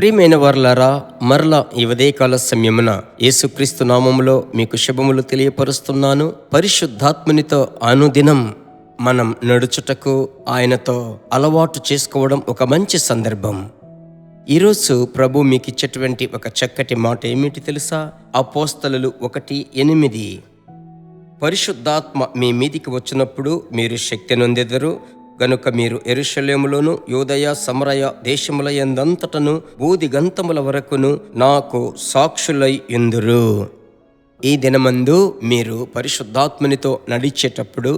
ప్రియమైన వారలారా, మరలా ఈ ఉదయకాల సమయమున యేసుక్రీస్తు నామములో మీకు శుభములు తెలియపరుస్తున్నాను. పరిశుద్ధాత్మునితో అనుదినం మనం నడుచుటకు ఆయనతో అలవాటు చేసుకోవడం ఒక మంచి సందర్భం. ఈరోజు ప్రభు మీకు ఇచ్చేటువంటి ఒక చక్కటి మాట ఏమిటి తెలుసా? అపోస్తలులు 1:8. పరిశుద్ధాత్మ మీ మీదికి వచ్చినప్పుడు మీరు శక్తి నొందెదరు గనుక మీరు యెరూషలేములోను యూదయ సమరయ దేశముల యందంతటను బూదిగంతముల వరకును నాకు సాక్షులై యుందురు. ఈ దినమందు మీరు పరిశుద్ధాత్మనితో నడిచేటప్పుడు,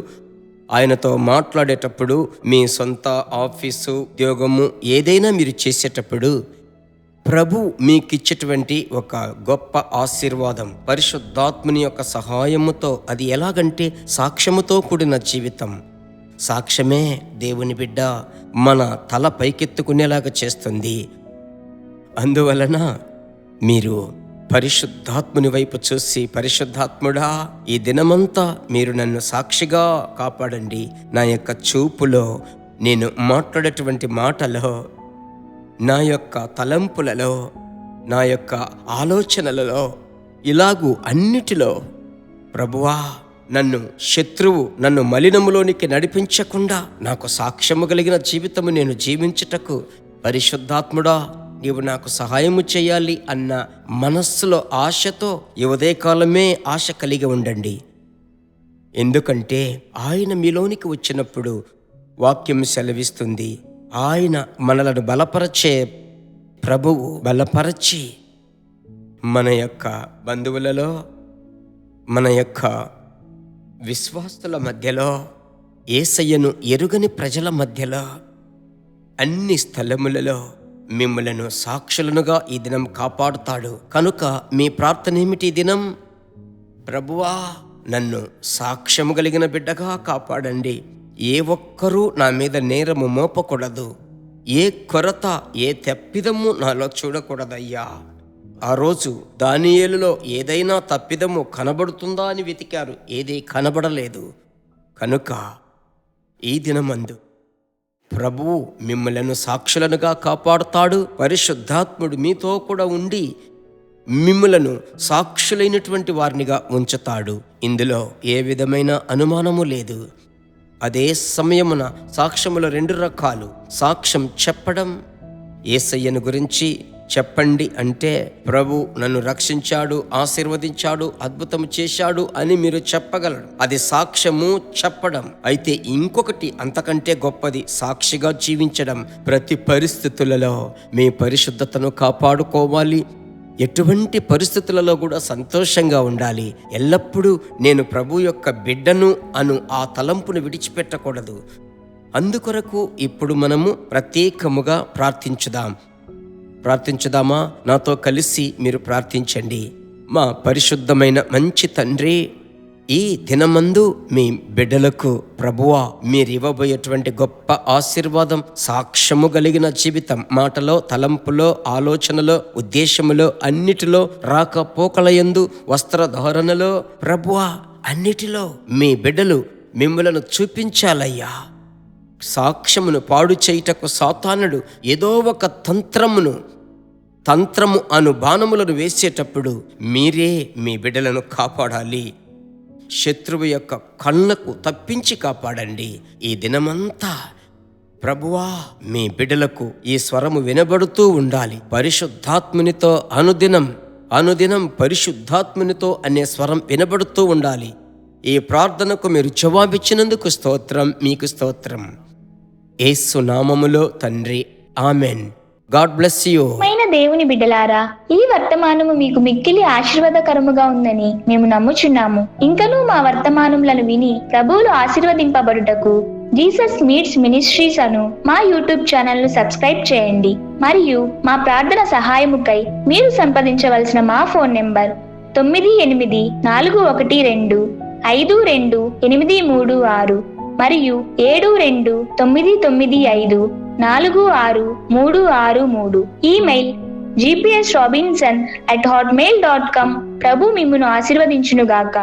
ఆయనతో మాట్లాడేటప్పుడు, మీ సొంత ఆఫీసు ఉద్యోగము ఏదైనా మీరు చేసేటప్పుడు ప్రభు మీకిచ్చేటువంటి ఒక గొప్ప ఆశీర్వాదం పరిశుద్ధాత్మని యొక్క సహాయముతో. అది ఎలాగంటే సాక్ష్యముతో కూడిన జీవితం. సాక్ష్యమే దేవుని బిడ్డ మన తల పైకెత్తుకునేలాగా చేస్తుంది. అందువలన మీరు పరిశుద్ధాత్ముని వైపు చూసి, పరిశుద్ధాత్ముడా, ఈ దినమంతా మీరు నన్ను సాక్షిగా కాపాడండి. నా యొక్క చూపులో, నేను మాట్లాడేటువంటి మాటలో, నా యొక్క తలంపులలో, నా యొక్క ఆలోచనలలో, ఇలాగూ అన్నిటిలో ప్రభువా, నన్ను మలినములోనికి నడిపించకుండా నాకు సాక్ష్యము కలిగిన జీవితము నేను జీవించుటకు పరిశుద్ధాత్ముడా నీవు నాకు సహాయము చేయాలి అన్న మనస్సులో ఆశతో ఈ ఉదయకాలమే ఆశ కలిగి ఉండండి. ఎందుకంటే ఆయన మీలోనికి వచ్చినప్పుడు వాక్యం సెలవిస్తుంది, ఆయన మనలను బలపరచే ప్రభువు బలపరచి మన యొక్క బంధువులలో, మన యొక్క విశ్వాసుల మధ్యలో, యేసయ్యను ఎరుగని ప్రజల మధ్యలో, అన్ని స్థలములలో మిమ్మలను సాక్షులనుగా ఈ దినం కాపాడుతాడు. కనుక మీ ప్రార్థన ఏమిటి ఈ దినం? ప్రభువా, నన్ను సాక్ష్యము కలిగిన బిడ్డగా కాపాడండి. ఏ ఒక్కరూ నా మీద నేరము మోపకూడదు. ఏ కొరత, ఏ తప్పిదము నాలో చూడకూడదయ్యా. ఆ రోజు దానియేలులో ఏదైనా తప్పిదము కనబడుతుందా అని వెతికారు, ఏదీ కనబడలేదు. కనుక ఈ దినమందు ప్రభువు మిమ్మలను సాక్షులనుగా కాపాడుతాడు. పరిశుద్ధాత్ముడు మీతో కూడా ఉండి మిమ్మలను సాక్షులైనటువంటి వారినిగా ఉంచుతాడు. ఇందులో ఏ విధమైన అనుమానము లేదు. అదే సమయమున సాక్ష్యములు 2 రకాలు. సాక్ష్యం చెప్పడం, యేసయ్యను గురించి చెప్పండి అంటే ప్రభు నన్ను రక్షించాడు, ఆశీర్వదించాడు, అద్భుతం చేశాడు అని మీరు చెప్పగలరు. అది సాక్ష్యము చెప్పడం. అయితే ఇంకొకటి అంతకంటే గొప్పది, సాక్షిగా జీవించడం. ప్రతి పరిస్థితులలో మీ పరిశుద్ధతను కాపాడుకోవాలి. ఎటువంటి పరిస్థితులలో కూడా సంతోషంగా ఉండాలి. ఎల్లప్పుడూ నేను ప్రభు యొక్క బిడ్డను అను ఆ తలంపును విడిచిపెట్టకూడదు. అందుకొరకు ఇప్పుడు మనము ప్రత్యేకముగా ప్రార్థించుదామా? నాతో కలిసి మీరు ప్రార్థించండి. మా పరిశుద్ధమైన మంచి తండ్రి, ఈ దినమందు మీ బిడ్డలకు ప్రభువా మీరు ఇవ్వబోయేటువంటి గొప్ప ఆశీర్వాదం, సాక్ష్యము కలిగిన జీవితం, మాటలో, తలంపులో, ఆలోచనలో, ఉద్దేశములో, అన్నిటిలో, రాకపోకలయందు, వస్త్రధారణలో, ప్రభువా అన్నిటిలో మీ బిడ్డలు మిమ్మలను చూపించాలయ్యా. సాక్ష్యమును పాడు చేయుటకు సాతానుడు ఏదో ఒక తంత్రము అను బాణములను వేసేటప్పుడు మీరే మీ బిడ్డలను కాపాడాలి. శత్రువు యొక్క కళ్ళకు తప్పించి కాపాడండి. ఈ దినమంతా ప్రభువా మీ బిడ్డలకు ఈ స్వరము వినబడుతూ ఉండాలి. పరిశుద్ధాత్మునితో అనుదినం పరిశుద్ధాత్మునితో అనే స్వరం వినబడుతూ ఉండాలి. ఈ ప్రార్థనకు మీరు జవాబిచ్చినందుకు స్తోత్రం, మీకు స్తోత్రం. యేసు నామములో తండ్రి, ఆమెన్. God bless you. దేవుని బిడ్డలారా, ఈ వర్తమానము మీకు మిక్కిలి ఆశీర్వాదకరముగా ఉందని మేము నమ్ముచున్నాము. ఇంకనూ మా వర్తమానములను విని ప్రభువులు ఆశీర్వదింపబడుటకు జీసస్ మీట్స్ మినిస్ట్రీస్ అను మా యూట్యూబ్ ఛానల్ ను సబ్స్క్రైబ్ చేయండి. మరియు మా ప్రార్థన సహాయముకై మీరు సంప్రదించవలసిన మా ఫోన్ నెంబర్ 984252836 మరియు 7299546363. Email gpsrobinson@hotmail.com. ప్రభు మిమ్మును ఆశీర్వదించునుగాక.